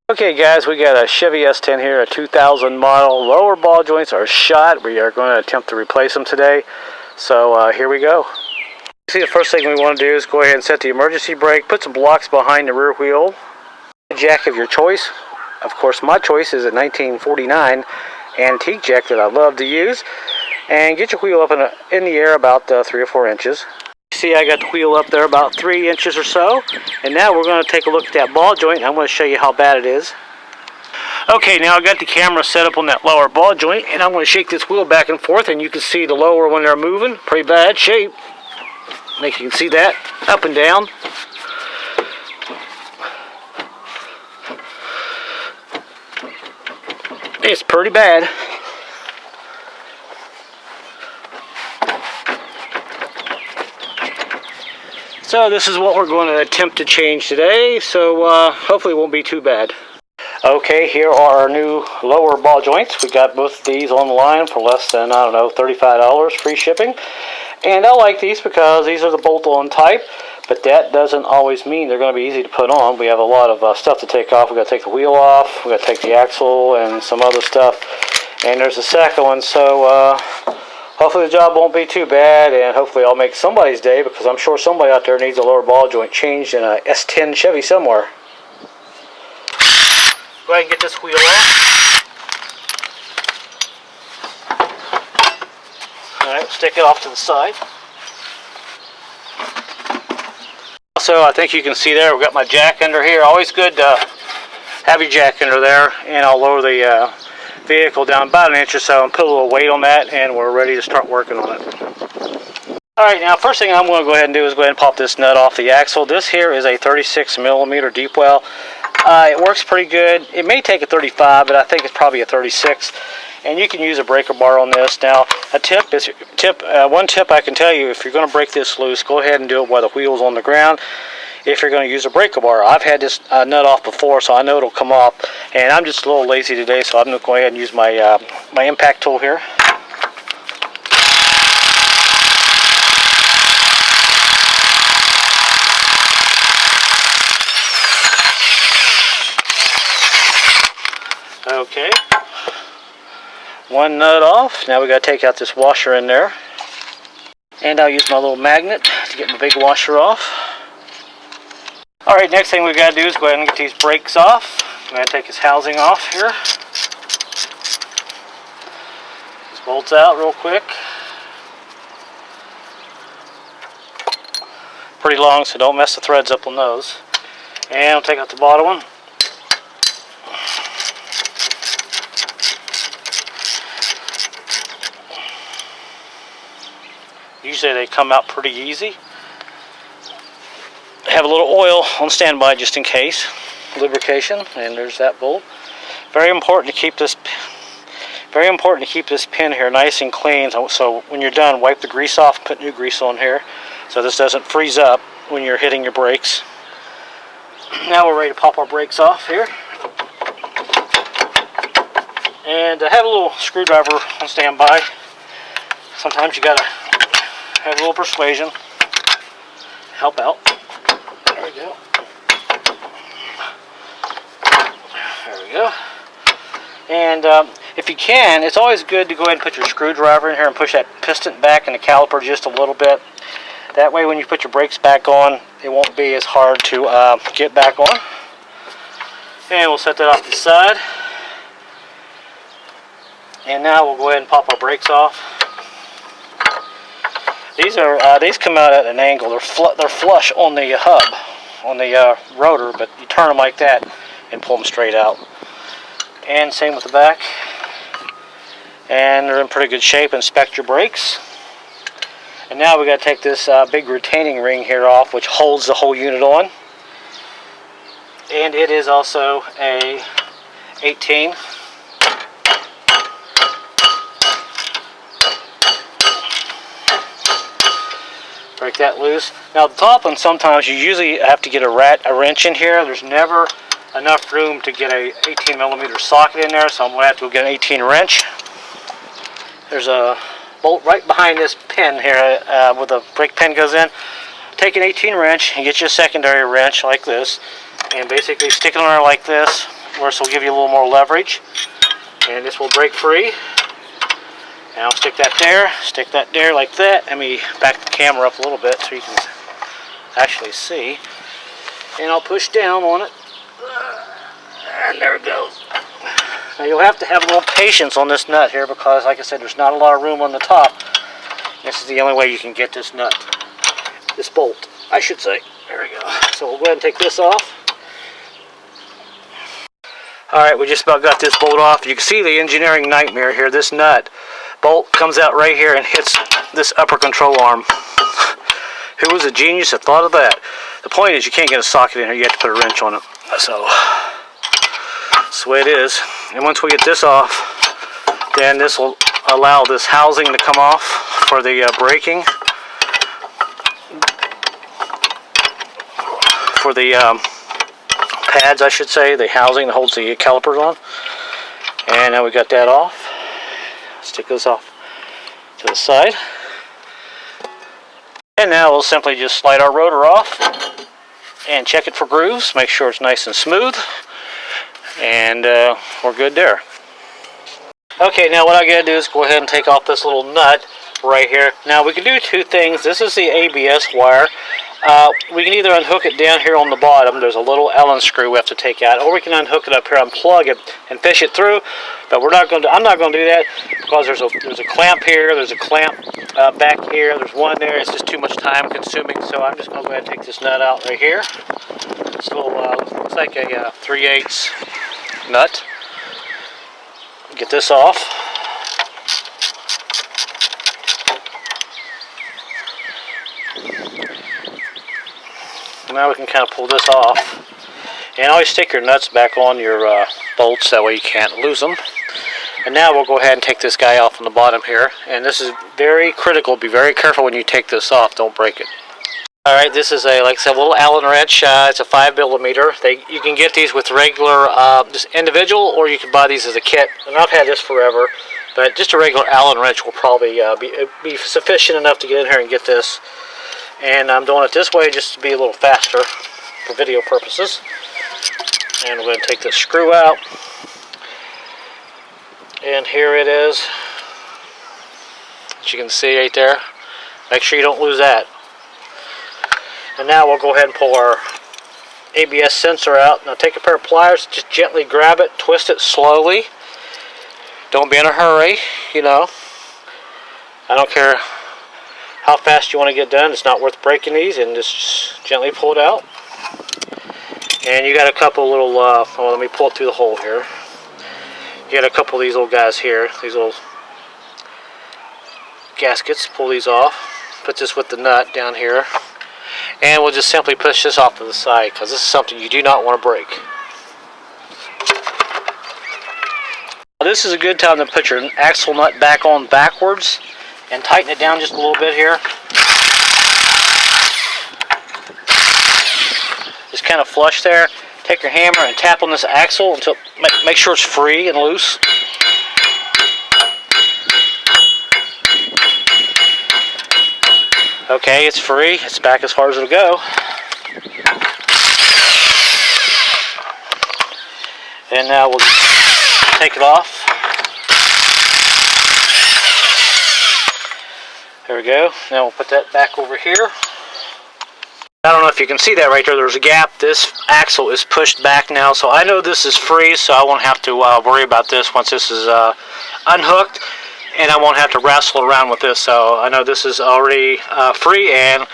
Okay guys, we got a Chevy S-10 here, a 2000 model. Lower ball joints are shot. We are going to attempt to replace them today. So here we go. See, the first thing we want to do is go ahead and set the emergency brake, put some blocks behind the rear wheel. Jack of your choice. Of course, my choice is a 1949 antique jack that I love to use. And get your wheel up in the air about 3 or 4 inches. See, I got the wheel up there about 3 inches or so, and now we're going to take a look at that ball joint, and I'm going to show you how bad it is. Okay, now I got the camera set up on that lower ball joint, and I'm going to shake this wheel back and forth, and you can see the lower when they're moving. Pretty bad shape. I think you can see that up and down. It's pretty bad. So this is what we're going to attempt to change today, so hopefully it won't be too bad. Okay, here are our new lower ball joints. We got both of these online for less than, I don't know, $35, free shipping. And I like these because these are the bolt-on type, but that doesn't always mean they're going to be easy to put on. We have a lot of stuff to take off. We've got to take the wheel off, we've got to take the axle and some other stuff. And there's a second one, so hopefully the job won't be too bad, and hopefully I'll make somebody's day, because I'm sure somebody out there needs a lower ball joint changed in a S-10 Chevy somewhere. Go ahead and get this wheel off. Alright, stick it off to the side. Also, I think you can see there, we've got my jack under here. Always good to have your jack under there, and I'll lower the vehicle down about 1 inch or so and put a little weight on that, and we're ready to start working on it. Alright, now first thing I'm going to go ahead and do is go ahead and pop this nut off the axle. This here is a 36mm deep well. It works pretty good. It may take a 35, but I think it's probably a 36. And you can use a breaker bar on this. Now, one tip I can tell you, if you're going to break this loose, go ahead and do it while the wheel's on the ground. If you're going to use a breaker bar, I've had this nut off before, so I know it'll come off. And I'm just a little lazy today, so I'm going to go ahead and use my my impact tool here. Okay, one nut off. Now we got to take out this washer in there, and I'll use my little magnet to get my big washer off. Alright, next thing we got to do is go ahead and get these brakes off. I'm going to take this housing off here. These bolts out real quick. Pretty long, so don't mess the threads up on those. And I'll take out the bottom one. Usually they come out pretty easy. Have a little oil on standby just in case. Lubrication, and there's that bolt. Very important to keep this pin here nice and clean. So when you're done, wipe the grease off and put new grease on here, so this doesn't freeze up when you're hitting your brakes. Now we're ready to pop our brakes off here. And I have a little screwdriver on standby. Sometimes you gotta have a little persuasion. Help out. There we go. There we go. And if you can, it's always good to go ahead and put your screwdriver in here and push that piston back in the caliper just a little bit. That way when you put your brakes back on, it won't be as hard to get back on. And we'll set that off to the side. And now we'll go ahead and pop our brakes off. These come out at an angle. They're flush on the hub, on the rotor, but you turn them like that and pull them straight out. And same with the back. And they're in pretty good shape. Inspect your brakes. And now we got to take this big retaining ring here off, which holds the whole unit on. And it is also a 18. Break that loose. Now the top one, sometimes you usually have to get a wrench in here. There's never enough room to get a 18mm socket in there, so I'm going to have to go get an 18 wrench. There's a bolt right behind this pin here where the brake pin goes in. Take an 18 wrench and get you a secondary wrench like this, and basically stick it on there like this, where this will give you a little more leverage. And this will break free. And I'll stick that there like that. Let me back the camera up a little bit so you can actually see. And I'll push down on it. And there it goes. Now you'll have to have a little patience on this nut here because, like I said, there's not a lot of room on the top. This is the only way you can get this nut. This bolt, I should say. There we go. So we'll go ahead and take this off. Alright, we just about got this bolt off. You can see the engineering nightmare here. This nut bolt comes out right here and hits this upper control arm. Who was a genius that thought of that? The point is you can't get a socket in here. You have to put a wrench on it. So that's the way it is. And once we get this off, then this will allow this housing to come off for the braking. For the pads, I should say, the housing that holds the calipers on. And now we got that off. Let's take this off to the side. And now we'll simply just slide our rotor off and check it for grooves, make sure it's nice and smooth, and we're good there. Okay, now what I gotta do is go ahead and take off this little nut right here. Now we can do two things. This is the ABS wire. We can either unhook it down here on the bottom. There's a little Allen screw we have to take out, or we can unhook it up here, unplug it, and fish it through. But we're not going to. I'm not going to do that because there's a clamp here. There's a clamp back here. There's one there. It's just too much time consuming. So I'm just going to go ahead and take this nut out right here. This little looks like a 3/8 nut. Get this off. Now we can kind of pull this off. And always stick your nuts back on your bolts, that way you can't lose them. And now we'll go ahead and take this guy off on the bottom here. And this is very critical. Be very careful when you take this off. Don't break it. Alright, this is a, like I said, little Allen wrench. It's a 5mm. You can get these with regular, just individual, or you can buy these as a kit. And I've had this forever. But just a regular Allen wrench will probably be sufficient enough to get in here and get this. And I'm doing it this way just to be a little faster for video purposes. And we're going to take this screw out. And here it is. As you can see right there. Make sure you don't lose that. And now we'll go ahead and pull our ABS sensor out. Now take a pair of pliers, just gently grab it, twist it slowly. Don't be in a hurry, you know. I don't care how fast you want to get done. It's not worth breaking these, and just gently pull it out. And you got a couple little, well, let me pull it through the hole here. You got a couple of these little guys here, these little gaskets. Pull these off. Put this with the nut down here. And we'll just simply push this off to the side, because this is something you do not want to break. This is a good time to put your axle nut back on backwards and tighten it down just a little bit here. Just kind of flush there. Take your hammer and tap on this axle until make sure it's free and loose. Okay, it's free. It's back as far as it'll go. And now we'll take it off. There we go. Now we'll put that back over here. I don't know if you can see that right there. There's a gap. This axle is pushed back now, so I know this is free, so I won't have to worry about this once this is unhooked, and I won't have to wrestle around with this. So I know this is already free, and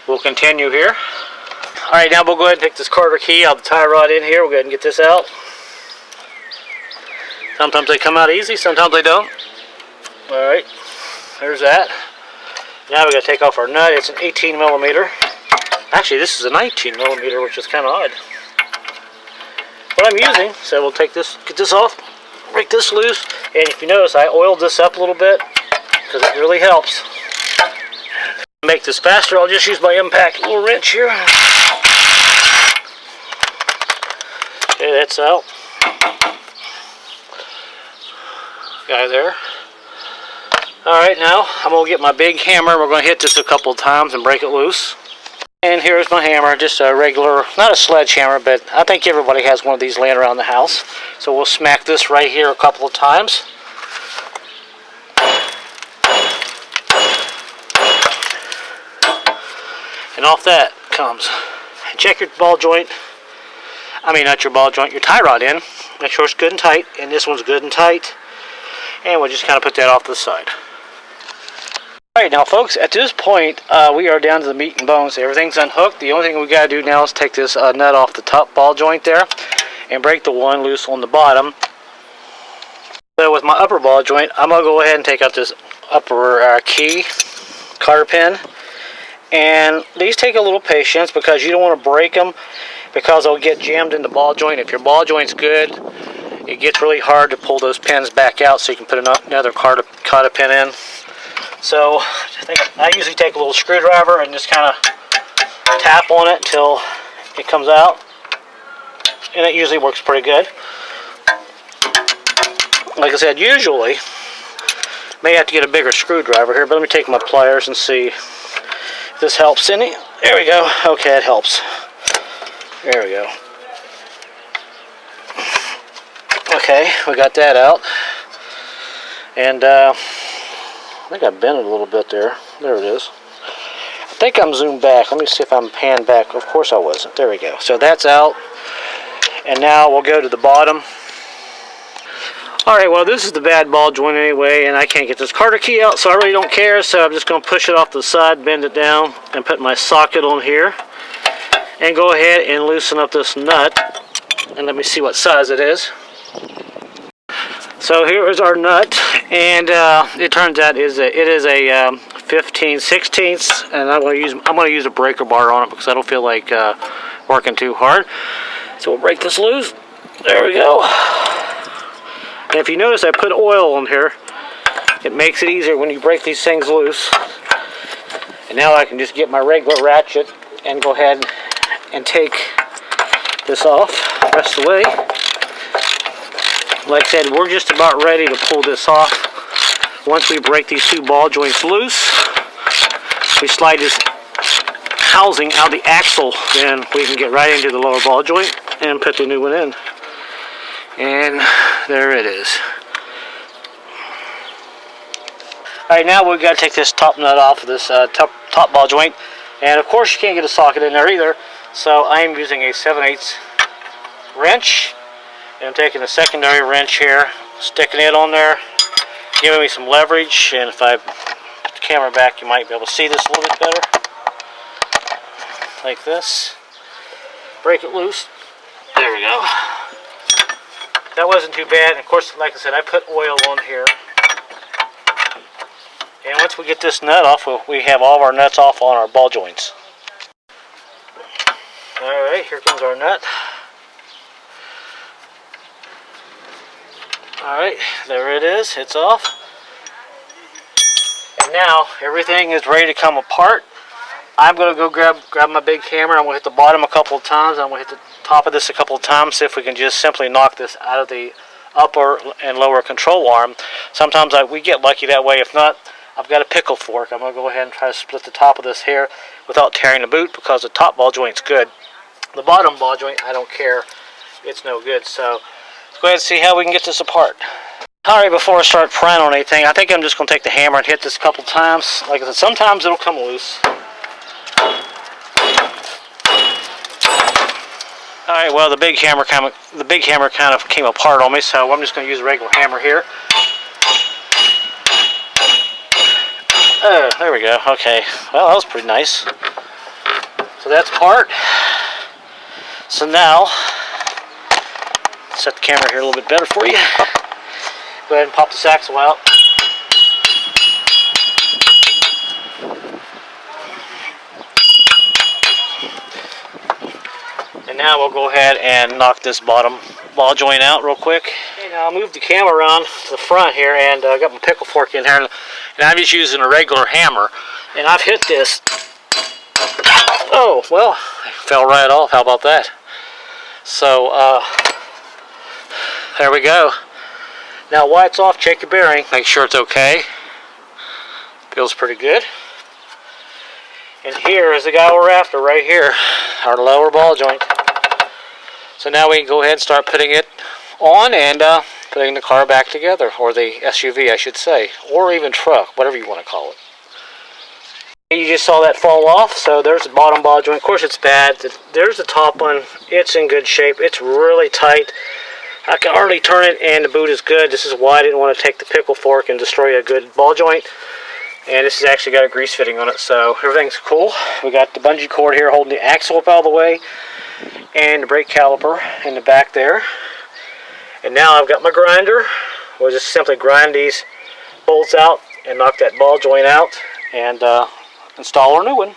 we'll continue here. All right, now we'll go ahead and take this Carter key out of the tie rod in here. We'll go ahead and get this out. Sometimes they come out easy, sometimes they don't. All right, there's that. Now we got to take off our nut. It's an 18mm. Actually, this is a 19mm, which is kind of odd. What I'm using, so we'll take this, get this off, break this loose, and if you notice, I oiled this up a little bit because it really helps. To make this faster, I'll just use my impact little wrench here. Okay, that's out. Guy there. Alright, now I'm going to get my big hammer. We're going to hit this a couple of times and break it loose. And here's my hammer, just a regular, not a sledgehammer, but I think everybody has one of these laying around the house. So we'll smack this right here a couple of times. And off that comes. And check your ball joint. I mean, not your ball joint, your tie rod in. Make sure it's good and tight, and this one's good and tight. And we'll just kind of put that off to the side. Alright, now folks, at this point, we are down to the meat and bones. Everything's unhooked. The only thing we got to do now is take this nut off the top ball joint there and break the one loose on the bottom. So with my upper ball joint, I'm going to go ahead and take out this upper key, cotter pin. And these take a little patience because you don't want to break them because they'll get jammed in the ball joint. If your ball joint's good, it gets really hard to pull those pins back out so you can put another cotter pin in. So I usually take a little screwdriver and just kind of tap on it until it comes out, and it usually works pretty good. Like I said, usually may have to get a bigger screwdriver here, but let me take my pliers and see if this helps any. There we go. Okay, it helps. There we go. Okay, we got that out, and I think I bent it a little bit there. There it is. I think I'm zoomed back. Let me see if I'm panned back. Of course I wasn't. There we go. So that's out. And now we'll go to the bottom. Alright, well this is the bad ball joint anyway, and I can't get this Carter key out, so I really don't care. So I'm just going to push it off the side, bend it down, and put my socket on here. And go ahead and loosen up this nut. And let me see what size it is. So here is our nut, and it turns out it is a 15/16, and I'm going to use a breaker bar on it because I don't feel like working too hard. So we'll break this loose. There we go. And if you notice, I put oil on here. It makes it easier when you break these things loose. And now I can just get my regular ratchet and go ahead and take this off the rest of the way. Like I said, we're just about ready to pull this off. Once we break these two ball joints loose, we slide this housing out the axle, then we can get right into the lower ball joint and put the new one in. And there it is. Alright, now we've got to take this top nut off of this top ball joint. And of course you can't get a socket in there either, so I am using a 7/8 wrench. And I'm taking a secondary wrench here, sticking it on there, giving me some leverage, and if I put the camera back you might be able to see this a little bit better. Like this. Break it loose. There we go. That wasn't too bad, and of course, like I said, I put oil on here. And once we get this nut off, we have all of our nuts off on our ball joints. Alright, here comes our nut. Alright, there it is, it's off. And now everything is ready to come apart. I'm going to go grab my big hammer. I'm going to hit the bottom a couple of times. I'm going to hit the top of this a couple of times, see if we can just simply knock this out of the upper and lower control arm. Sometimes we get lucky that way. If not, I've got a pickle fork. I'm going to go ahead and try to split the top of this here without tearing the boot because the top ball joint's good. The bottom ball joint, I don't care. It's no good. So let's go ahead and see how we can get this apart. Alright, before I start prying on anything, I think I'm just going to take the hammer and hit this a couple times. Like I said, sometimes it'll come loose. Alright, well the big hammer kind of came apart on me, so I'm just going to use a regular hammer here. Oh, there we go. Okay, well that was pretty nice. So that's apart. So now, set the camera here a little bit better for you. Go ahead and pop this axle out. And now we'll go ahead and knock this bottom ball joint out real quick. Okay, now I'll move the camera around to the front here, and I got my pickle fork in here, and I'm just using a regular hammer. And I've hit this. Oh, well, it fell right off. How about that? So, there we go. Now, while it's off, check your bearing. Make sure it's okay. Feels pretty good. And here is the guy we're after right here, our lower ball joint. So now we can go ahead and start putting it on and putting the car back together, or the SUV I should say, or even truck, whatever you want to call it. You just saw that fall off, so there's the bottom ball joint. Of course it's bad. There's the top one. It's in good shape. It's really tight. I can hardly turn it, and the boot is good. This is why I didn't want to take the pickle fork and destroy a good ball joint. And this has actually got a grease fitting on it, so everything's cool. We got the bungee cord here holding the axle up all the way, and the brake caliper in the back there. And now I've got my grinder. We'll just simply grind these bolts out and knock that ball joint out and install our new one.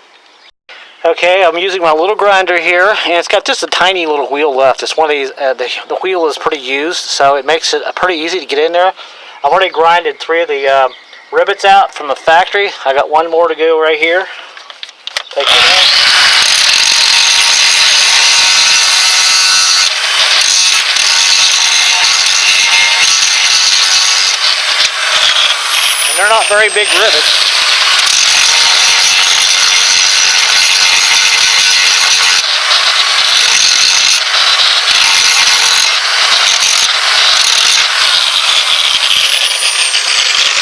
Okay, I'm using my little grinder here, and it's got just a tiny little wheel left. It's one of these, the wheel is pretty used, so it makes it pretty easy to get in there. I've already grinded 3 of the rivets out from the factory. I got 1 more to go right here. Take it out. And they're not very big rivets.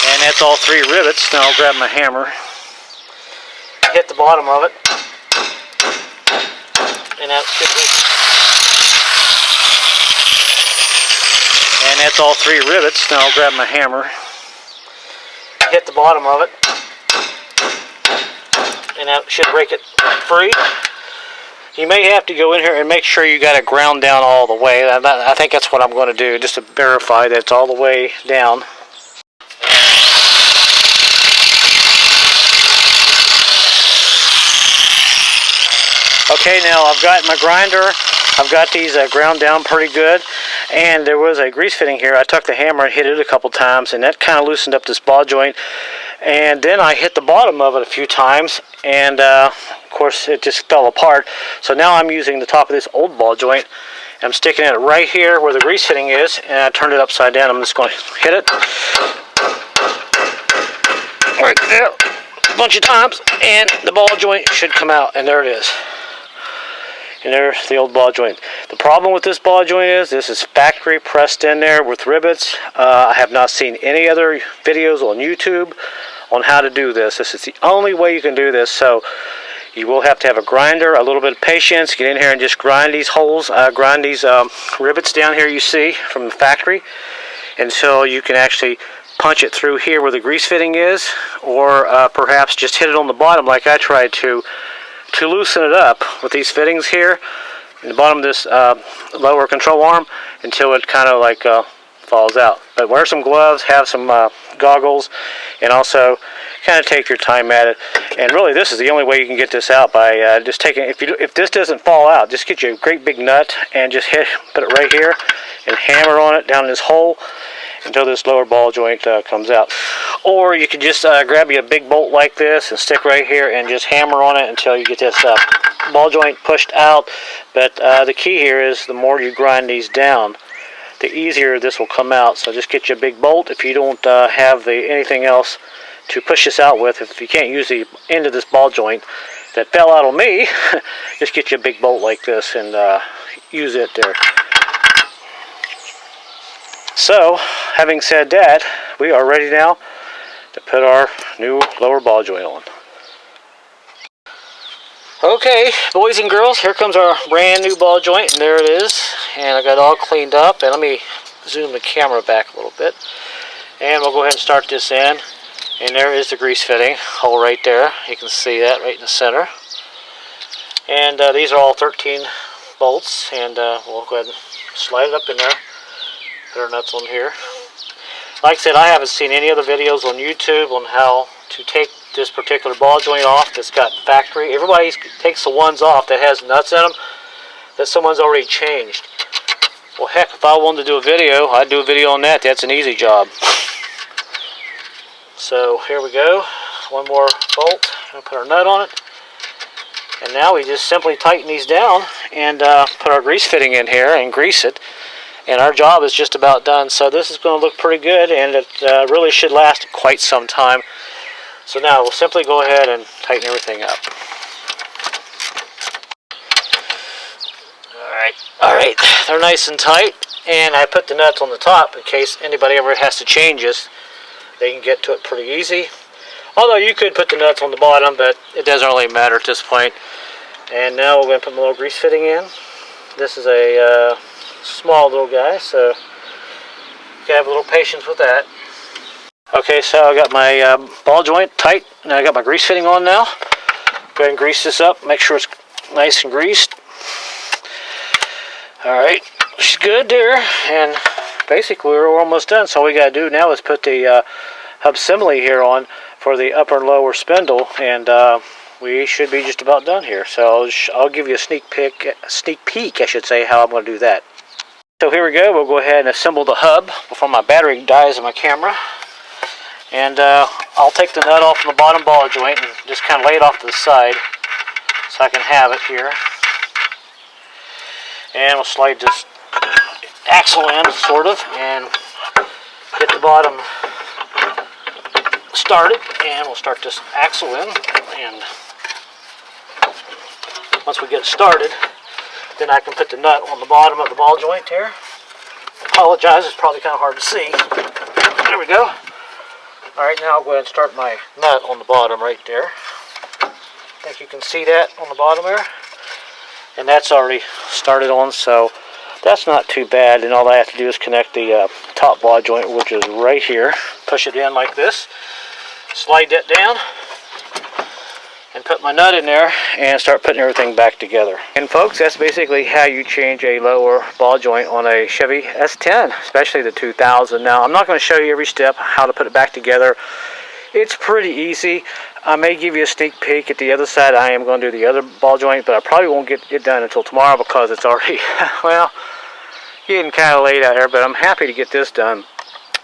And that's all 3 rivets. Now I'll grab my hammer, hit the bottom of it, and that should be. And that's all 3 rivets. Now I'll grab my hammer, hit the bottom of it, and that should break it free. You may have to go in here and make sure you got it ground down all the way. I think that's what I'm going to do, just to verify that it's all the way down. Okay, now I've got my grinder. I've got these ground down pretty good, and there was a grease fitting here. I took the hammer and hit it a couple times, and that kind of loosened up this ball joint. And then I hit the bottom of it a few times, and of course it just fell apart. So now I'm using the top of this old ball joint. I'm sticking it right here where the grease fitting is, and I turned it upside down. I'm just going to hit it right there a bunch of times, and the ball joint should come out, and there it is. And there's the old ball joint. The problem with this ball joint is this is factory pressed in there with rivets. I have not seen any other videos on YouTube on how to do this. This is the only way you can do this. So you will have to have a grinder, a little bit of patience, get in here and just grind these holes, grind these rivets down here you see from the factory until you can actually punch it through here where the grease fitting is, or perhaps just hit it on the bottom like I tried to loosen it up with these fittings here in the bottom of this lower control arm until it kind of like falls out. But wear some gloves, have some goggles, and also kind of take your time at it. And really this is the only way you can get this out, by just taking, if this doesn't fall out, just get you a great big nut and just put it right here and hammer on it down this hole until this lower ball joint comes out. Or you could just grab you a big bolt like this and stick right here and just hammer on it until you get this ball joint pushed out. But the key here is the more you grind these down, the easier this will come out. So just get you a big bolt if you don't have anything else to push this out with. If you can't use the end of this ball joint that fell out on me, just get you a big bolt like this and use it there. So, having said that, we are ready now to put our new lower ball joint on. Okay, boys and girls, here comes our brand new ball joint, and there it is. And I got it all cleaned up, and let me zoom the camera back a little bit. And we'll go ahead and start this in. And there is the grease fitting hole right there. You can see that right in the center. And these are all 13 bolts, and we'll go ahead and slide it up in there. Put our nuts on here. Like I said, I haven't seen any other videos on YouTube on how to take this particular ball joint off that's got factory. Everybody takes the ones off that has nuts in them that someone's already changed. Well, heck, if I wanted to do a video, I'd do a video on that. That's an easy job. So here we go. One more bolt. We'll put our nut on it. And now we just simply tighten these down and put our grease fitting in here and grease it. And our job is just about done. So this is going to look pretty good, and it really should last quite some time. So now we'll simply go ahead and tighten everything up. they're nice and tight, and I put the nuts on the top in case anybody ever has to change this. They can get to it pretty easy. Although you could put the nuts on the bottom, but it doesn't really matter at this point. And now we're going to put my little grease fitting in. This is a small little guy, so you gotta have a little patience with that. Okay, so I got my ball joint tight, and I got my grease fitting on now. Go ahead and grease this up, make sure it's nice and greased. Alright, she's good there, and basically we're almost done. So all we gotta do now is put the hub assembly here on for the upper and lower spindle, and we should be just about done here. So I'll give you a sneak peek, I should say, how I'm going to do that. So here we go. We'll go ahead and assemble the hub before my battery dies on my camera. And I'll take the nut off from the bottom ball joint and just kind of lay it off to the side so I can have it here. And we'll slide this axle in, sort of, and get the bottom started. And we'll start this axle in, and once we get it started, then I can put the nut on the bottom of the ball joint here. I apologize, it's probably kind of hard to see. There we go. Alright, now I'll go ahead and start my nut on the bottom right there. I think you can see that on the bottom there. And that's already started on, so that's not too bad. And all I have to do is connect the top ball joint, which is right here. Push it in like this. Slide that down. And put my nut in there and start putting everything back together. And folks, that's basically how you change a lower ball joint on a Chevy S-10, especially the 2000. Now, I'm not going to show you every step how to put it back together. It's pretty easy. I may give you a sneak peek at the other side. I am going to do the other ball joint, but I probably won't get it done until tomorrow because it's already, well, getting kind of late out here, but I'm happy to get this done.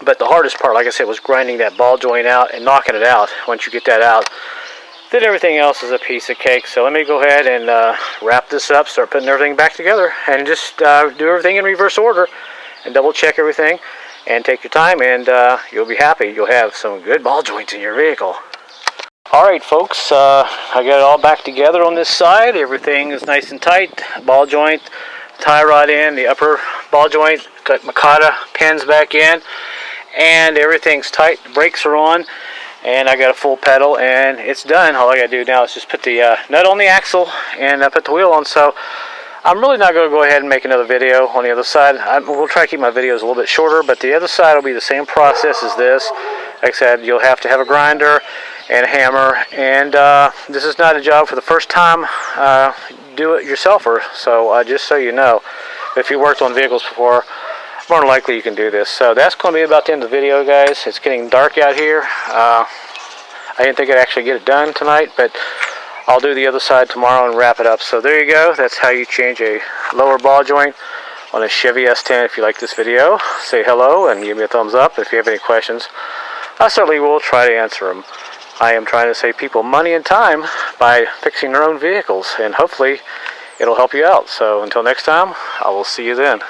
But the hardest part, like I said, was grinding that ball joint out and knocking it out. Once you get that out, then everything else is a piece of cake. So let me go ahead and wrap this up, start putting everything back together, and just do everything in reverse order and double check everything and take your time, and you'll be happy. You'll have some good ball joints in your vehicle. Alright folks, I got it all back together on this side. Everything is nice and tight. Ball joint, tie rod in, the upper ball joint, got Makata pins back in, and everything's tight. The brakes are on. And I got a full pedal, and it's done. All I got to do now is just put the nut on the axle and put the wheel on. So I'm really not going to go ahead and make another video on the other side. We'll try to keep my videos a little bit shorter, but the other side will be the same process as this. Like I said, you'll have to have a grinder and a hammer, and this is not a job for the first time do-it-yourselfer. So just so you know, if you worked on vehicles before, more than likely you can do this. So that's going to be about the end of the video, guys. It's getting dark out here. I didn't think I'd actually get it done tonight, but I'll do the other side tomorrow and wrap it up. So there you go. That's how you change a lower ball joint on a Chevy S-10. If you like this video, say hello and give me a thumbs up. If you have any questions, I certainly will try to answer them. I am trying to save people money and time by fixing their own vehicles, and hopefully it'll help you out. So until next time, I will see you then.